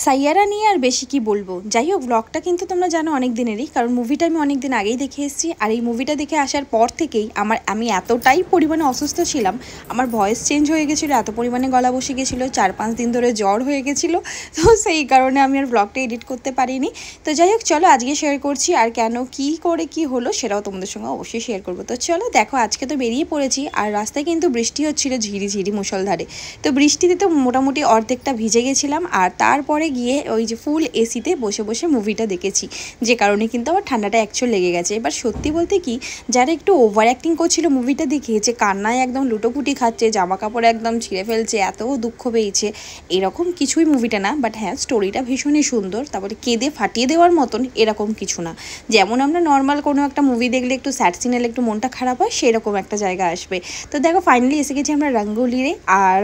সাইয়ারা নিয়ে আর বেশি কি বলবো। যাই হোক, ব্লগটা কিন্তু তোমরা জানো অনেক দিনেরই, কারণ মুভিটা আমি অনেক দিন আগেই দেখে এসেছি। আর এই মুভিটা দেখে আসার পর থেকেই আমি এতটাই পরিমাণে অসুস্থ ছিলাম, আমার ভয়েস চেঞ্জ হয়ে গেছিলো, এত পরিমাণে গলা বসে গেছিলো, 4-5 দিন ধরে জ্বর হয়ে গেছিলো। তো সেই কারণে আমি আর ব্লগটা এডিট করতে পারিনি। তো যাই হোক, চলো আজকে শেয়ার করছি, আর কেন কি করে কি হলো সেটাও তোমাদের সঙ্গে অবশ্যই শেয়ার করবো। তো চলো দেখো, আজকে তো বেরিয়ে পড়েছি, আর রাস্তায় কিন্তু বৃষ্টি হচ্ছিলো ঝিরিঝিরি মুষলধারে। তো বৃষ্টিতে তো মোটামুটি অর্ধেকটা ভিজে গেছিলাম, আর তারপরে গিয়ে ওই যে ফুল এসিতে বসে বসে মুভিটা দেখেছি, যে কারণে কিন্তু আমার ঠান্ডাটা অ্যাকচুয়াল লেগে গেছে। এবার সত্যি বলতে কি, যারা একটু ওভার অ্যাক্টিং করছিল মুভিটা দেখে, যে কান্নায় একদম লুটোপুটি খাচ্ছে, জামা কাপড় একদম ছিঁড়ে ফেলছে, এত দুঃখ পেয়েছে, এরকম কিছুই মুভিটা না। বাট হ্যাঁ, স্টোরিটা ভীষণই সুন্দর, তারপরে কেঁদে ফাটিয়ে দেওয়ার মতন এরকম কিছু না। যেমন আমরা নর্মাল কোনো একটা মুভি দেখলে একটু স্যাড সিন এলে একটু মনটা খারাপ হয়, সেরকম একটা জায়গা আসবে। তো দেখো, ফাইনালি এসে গেছি আমরা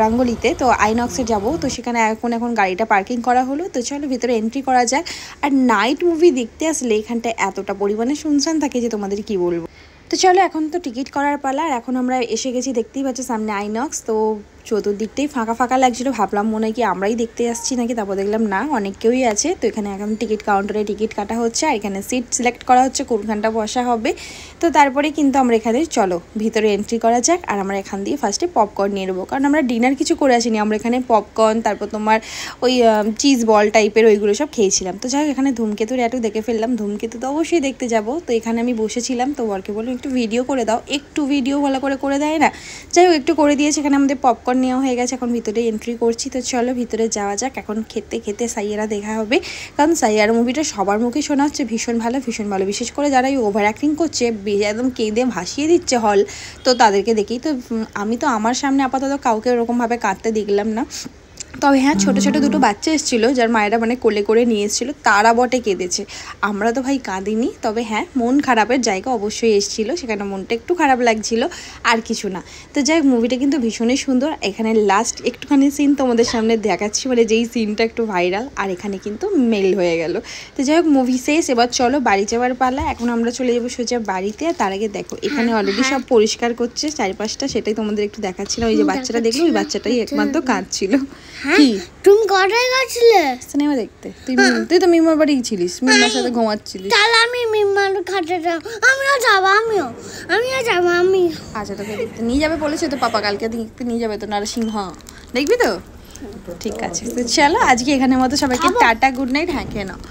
রাঙ্গুলিতে। তো আইনক্সে যাবো, তো সেখানে এখন গাড়িটা পার্কিং করা হলো। তো চলো ভিতরে এন্ট্রি করা যাক। আর নাইট মুভি দেখতে আসলে এখানটা এতটা পরিমাণে শুনশান থাকে যে তোমাদের কি বলবো। তো চলো, এখন তো টিকিট করার পালা। আর এখন আমরা এসে গেছি, দেখতেই পাচ্ছ সামনে আইনক্স। তো চতুর্দিকটাই ফাঁকা ফাঁকা লাগছিলো, ভাবলাম মনে হয় কি আমরাই দেখতে আসছি নাকি, তারপর দেখলাম না, অনেক কেউই আছে। তো এখানে এখন টিকিট কাউন্টারে টিকিট কাটা হচ্ছে, আর এখানে সিট সিলেক্ট করা হচ্ছে কোনখানটা বসা হবে। তো তারপরে কিন্তু আমরা এখানে চলো ভিতরে এন্ট্রি করা যাক। আর আমরা এখান দিয়ে ফার্স্টে পপকর্ন নিয়ে নেবো, কারণ আমরা ডিনার কিছু করে আসিনি। আমরা এখানে পপকর্ন, তারপর তোমার ওই চিজ বল টাইপের ওইগুলো সব খেয়েছিলাম। তো যাই হোক, এখানে ধূমকেতুর একটু দেখে ফেললাম, ধূমকেতু তো অবশ্যই দেখতে যাব। তো এখানে আমি বসেছিলাম, তো বরকে বললাম একটু ভিডিও করে দাও, একটু ভিডিও ভালো করে দেয় না। যাই হোক, একটু করে দিয়েছে। এখানে আমাদের পপকর্ন নেওয়া হয়ে গেছে, এখন ভিতরে এন্ট্রি করছি। তো চলো ভিতরে যাওয়া যাক। এখন খেতে খেতে সাইয়ারা দেখা হবে, কারণ সাইয়ারা মুভিটা সবার মুখে শোনা হচ্ছে ভীষণ ভালো, বিশেষ করে যারা এই ওভার অ্যাক্টিং করছে, একদম কেঁদে ভাসিয়ে দিচ্ছে হল, তো তাদেরকে দেখেই তো আমি তো আমার সামনে আপাতত কাউকে ওরকমভাবে কাঁদতে দেখলাম না। তবে হ্যাঁ, ছোটো ছোটো দুটো বাচ্চা এসেছিলো, যার মায়েরা মানে কোলে করে নিয়ে এসেছিলো, তারা বটে কেঁদেছে, আমরা তো ভাই কাঁদিনি। তবে হ্যাঁ, মন খারাপের জায়গা অবশ্যই এসেছিলো, সেখানে মনটা একটু খারাপ লাগছিল, আর কিছু না। তো যাই হোক, মুভিটা কিন্তু ভীষণই সুন্দর। এখানে লাস্ট একটুখানি সিন তোমাদের সামনে দেখাচ্ছি, মানে যেই সিনটা একটু ভাইরাল, আর এখানে কিন্তু মেল হয়ে গেল। তো যাই হোক, মুভি শেষ, এবার চলো বাড়ি যাওয়ার পালা। এখন আমরা চলে যাবো সোজা বাড়িতে। আর তার আগে দেখো, এখানে অলরেডি সব পরিষ্কার করছে চারপাশটা, সেটাই তোমাদের একটু দেখাচ্ছিলাম। ওই যে বাচ্চাটা দেখলো, ওই বাচ্চাটাই একমাত্র কাঁদছিল। কি তুমি কোথায় গেছিলে সিনেমা দেখতে? তুই তো মিমার বাড়ি ছিলিস, মিমার সাথে ঘুমাচ্ছিলিস। তাহলে আমি মিমার খাটে যাব, আমিও যাবো। আমি আচ্ছা, তোকে দেখতে নিয়ে যাবে বলেছে তো পাপা, কালকে দেখতে নিয়ে যাবে তো নরসিংহ, দেখবি তো? ঠিক আছে, তো চলো আজকে এখানের মতো সবাইকে টাটা, গুড নাইট। হ্যাঁ, খেয়ে নাও।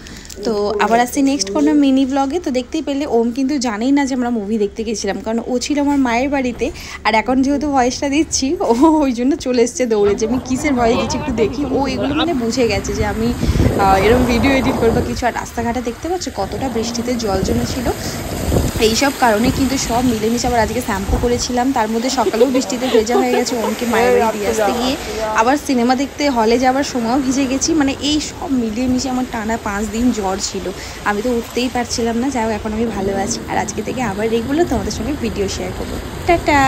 তো আবার আসছি নেক্সট কোনো মিনি ব্লগে। তো দেখতেই পেলে ওম কিন্তু জানেই না যে আমরা মুভি দেখতে গেছিলাম, কারণ ও ছিল আমার মায়ের বাড়িতে। আর এখন যেহেতু ভয়েসটা দিচ্ছি, ও ওই জন্য চলে এসছে দৌড়ে, যে আমি কিসের ভয়েস দিচ্ছি একটু দেখি। ও এগুলো মানে বুঝে গেছে যে আমি এরকম ভিডিও এডিট করবো কিছু। আর রাস্তাঘাটে দেখতে পাচ্ছ কতটা বৃষ্টিতে জল জমেছিল, এইসব কারণে কিন্তু সব মিলেমিশে। আবার আজকে শ্যাম্পু করেছিলাম, তার মধ্যে সকালেও বৃষ্টিতে ভেজা হয়ে গেছে, ওমকে মায়ের বাড়ি দিয়ে আসতে গিয়ে, আবার সিনেমা দেখতে হলে যাওয়ার সময়ও ভিজে গেছি। মানে এই সব মিলিয়ে মিশিয়ে আমার টানা 5 দিন জ্বর ছিল, আমি তো উঠতেই পারছিলাম না। যাই হোক, এখন আমি ভালো আছি, আর আজকে থেকে আবার রেগুলার তোমাদের সঙ্গে ভিডিও শেয়ার করবো। টাটা।